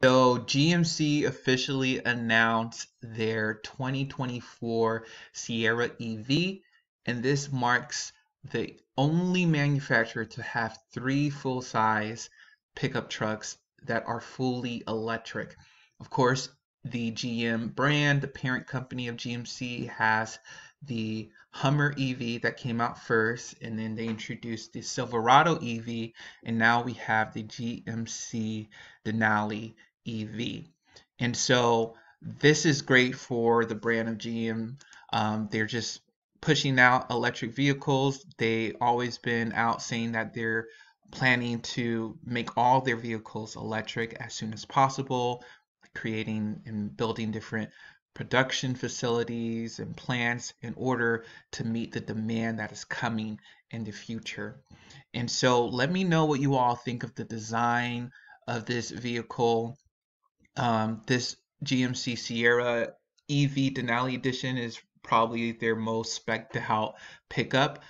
So GMC officially announced their 2024 Sierra EV, and this marks the only manufacturer to have three full-size pickup trucks that are fully electric. Of course, the GM brand, the parent company of GMC, has the Hummer EV that came out first, and then they introduced the Silverado EV, and now we have the GMC Denali EV. And so this is great for the brand of GM. They're just pushing out electric vehicles. They always been out saying that they're planning to make all their vehicles electric as soon as possible, creating and building different production facilities and plants in order to meet the demand that is coming in the future. And so let me know what you all think of the design of this vehicle. This GMC Sierra EV Denali Edition is probably their most spec'd out pickup.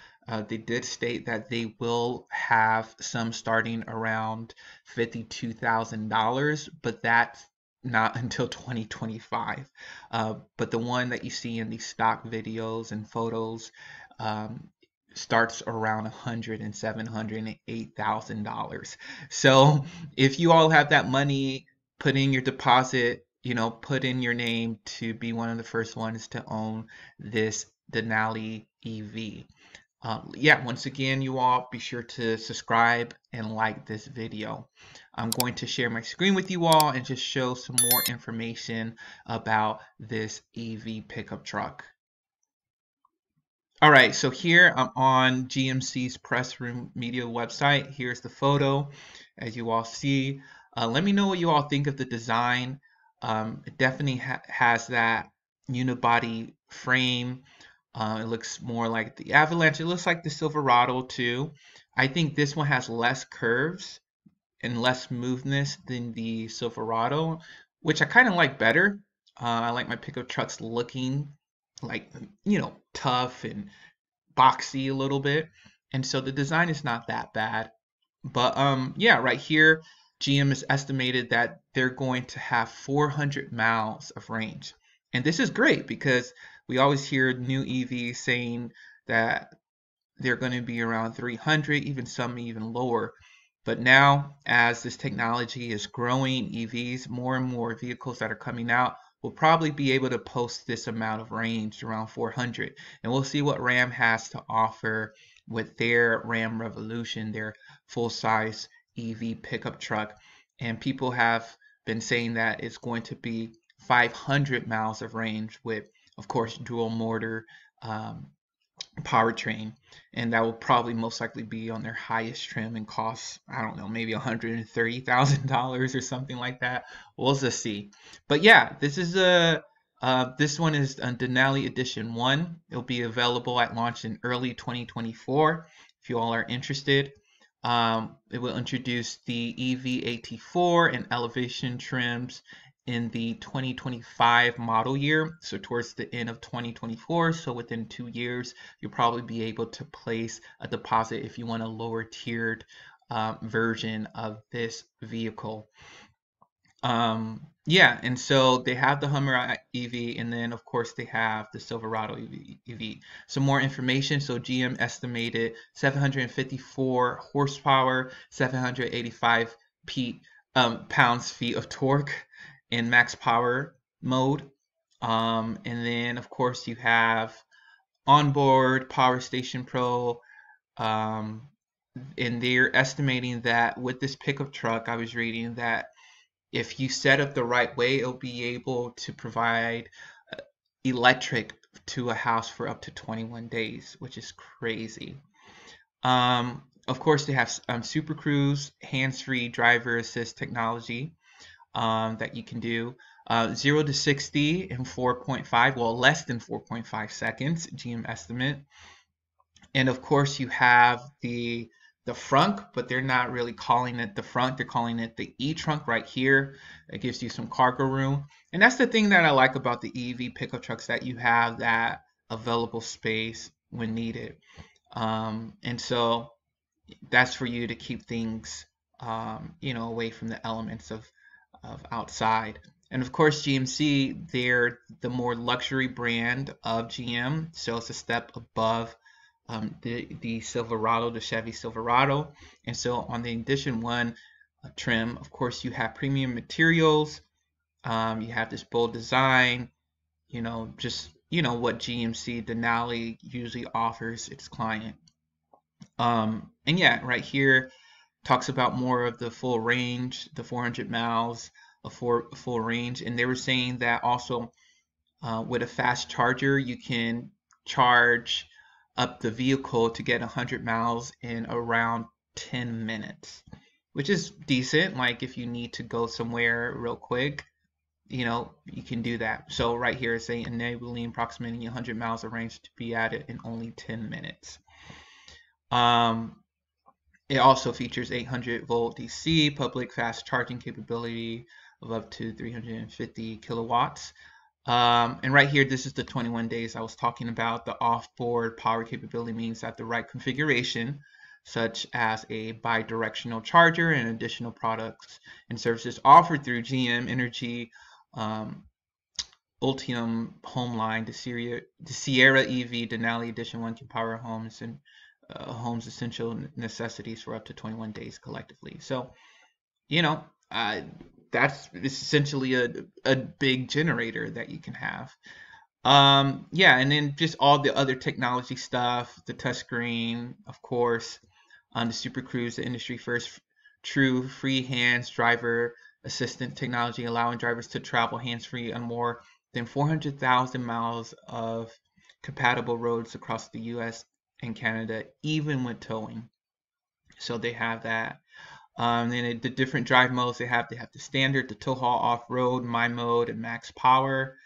They did state that they will have some starting around $52,000, but that's not until 2025. But the one that you see in these stock videos and photos um, starts around $107,000, $108,000. So if you all have that money, put in your deposit, put in your name to be one of the first ones to own this Denali EV. Yeah, once again, you all be sure to subscribe and like this video. I'm going to share my screen with you all and just show some more information about this EV pickup truck. All right, so here I'm on GMC's press room media website. Here's the photo, as you all see. Let me know what you all think of the design. It definitely has that unibody frame. It looks more like the Avalanche. It looks like the Silverado too. I think this one has less curves and less smoothness than the Silverado, which I kind of like better. I like my pickup trucks looking like, tough and boxy a little bit. And so the design is not that bad. But yeah, right here, GM has estimated that they're going to have 400 miles of range. And this is great because we always hear new EVs saying that they're going to be around 300, even some even lower. But now, as this technology is growing, EVs, more and more vehicles that are coming out will probably be able to post this amount of range, around 400. And we'll see what Ram has to offer with their Ram Revolution, their full-size EV pickup truck. And people have been saying that it's going to be 500 miles of range with, of course, dual motor powertrain, and that will probably most likely be on their highest trim and cost, I don't know, maybe $130,000 or something like that. We'll just see. But yeah, this one is a Denali Edition 1. It'll be available at launch in early 2024 if you all are interested. It will introduce the EV-AT4 and elevation trims in the 2025 model year, so towards the end of 2024. So within 2 years, you'll probably be able to place a deposit if you want a lower tiered version of this vehicle. Yeah, and so they have the Hummer EV, and then of course they have the Silverado EV. Some more information. So GM estimated 754 horsepower, 785 pounds-feet of torque in max power mode. And then of course you have onboard Power Station Pro. And they're estimating that with this pickup truck, I was reading that if you set up the right way, it'll be able to provide electric to a house for up to 21 days, which is crazy. Of course, they have Super Cruise, hands-free driver assist technology that you can do. 0 to 60 in 4.5, well, less than 4.5 seconds, GM estimate. And of course, you have the frunk, but they're not really calling it the front. They're calling it the e-trunk right here. It gives you some cargo room. And that's the thing that I like about the EV pickup trucks, that you have that available space when needed. And so that's for you to keep things, away from the elements of of outside. And of course, GMC, they're the more luxury brand of GM, so it's a step above the Silverado, the Chevy Silverado. And so on the Edition 1 trim, of course, you have premium materials, you have this bold design, just, what GMC Denali usually offers its client. And yeah, right here talks about more of the full range, the 400 miles of full range. And they were saying that also with a fast charger, you can charge up the vehicle to get 100 miles in around 10 minutes, which is decent. Like if you need to go somewhere real quick, you can do that. So right here it's saying enabling approximately 100 miles of range to be added in only 10 minutes. It also features 800 volt DC, public fast charging capability of up to 350 kilowatts. And right here, this is the 21 days I was talking about. The off-board power capability means that the right configuration, such as a bi-directional charger and additional products and services offered through GM Energy, Ultium Home Line, the Sierra EV Denali Edition 1 can power homes and home's essential necessities for up to 21 days collectively. So, that's essentially a big generator that you can have. Yeah, and then just all the other technology stuff, the touchscreen, of course, the Super Cruise, the industry first true free hands driver assistant technology, allowing drivers to travel hands-free on more than 400,000 miles of compatible roads across the US and Canada, even with towing. So they have that. Then the different drive modes they have the standard, the tow haul off-road, my mode, and max power.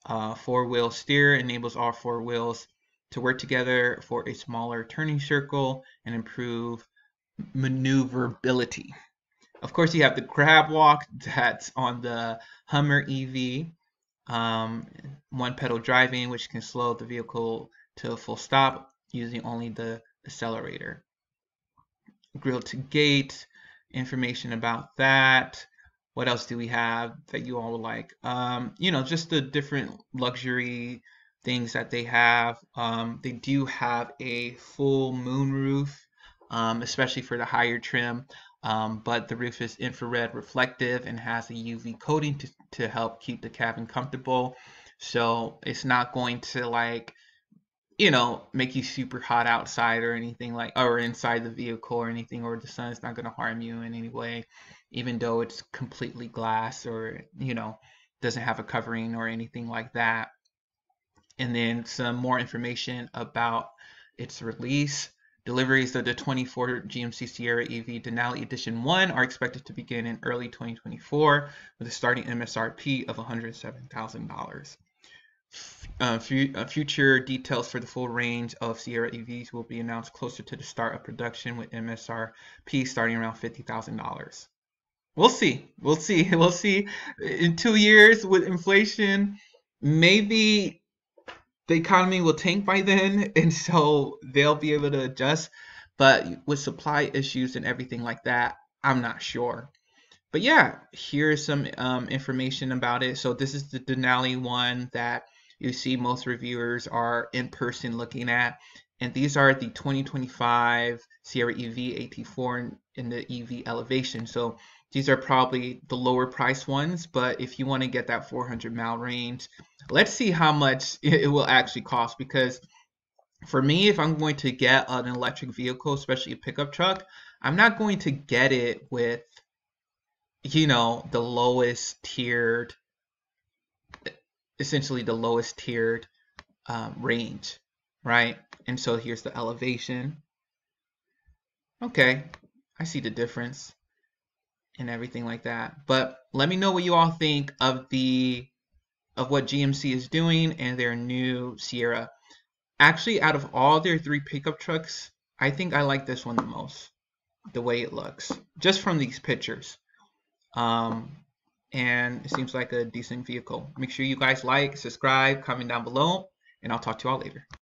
Four-wheel steer enables all four wheels to work together for a smaller turning circle and improve maneuverability. Of course, you have the grab walk that's on the Hummer EV. One pedal driving, which can slow the vehicle to a full stop using only the accelerator. Grill to gate, information about that. What else do we have that you all would like? Just the different luxury things that they have. They do have a full moonroof, especially for the higher trim. But the roof is infrared reflective and has a UV coating to help keep the cabin comfortable. So it's not going to make you super hot outside or anything or inside the vehicle or anything, or the sun is not going to harm you in any way, even though it's completely glass or, doesn't have a covering or anything like that. And then some more information about its release. Deliveries of the 24 GMC Sierra EV Denali Edition 1 are expected to begin in early 2024 with a starting MSRP of $107,000. Future details for the full range of Sierra EVs will be announced closer to the start of production, with MSRP starting around $50,000. We'll see. We'll see. In 2 years with inflation, maybe the economy will tank by then, and so they'll be able to adjust. But with supply issues and everything like that, I'm not sure. But yeah, here's some information about it. So this is the Denali one that you see most reviewers are in person looking at. And these are the 2025 Sierra EV AT4 in the EV elevation. So these are probably the lower price ones, but if you want to get that 400-mile range, let's see how much it will actually cost. Because for me, if I'm going to get an electric vehicle, especially a pickup truck, I'm not going to get it with the lowest tiered, essentially the lowest tiered range, right? And so here's the elevation. Okay, I see the difference and everything like that. But let me know what you all think of what GMC is doing and their new Sierra. Actually, out of all their 3 pickup trucks, I think I like this one the most, the way it looks, just from these pictures. And it seems like a decent vehicle. Make sure you guys like, subscribe, comment down below, and I'll talk to you all later.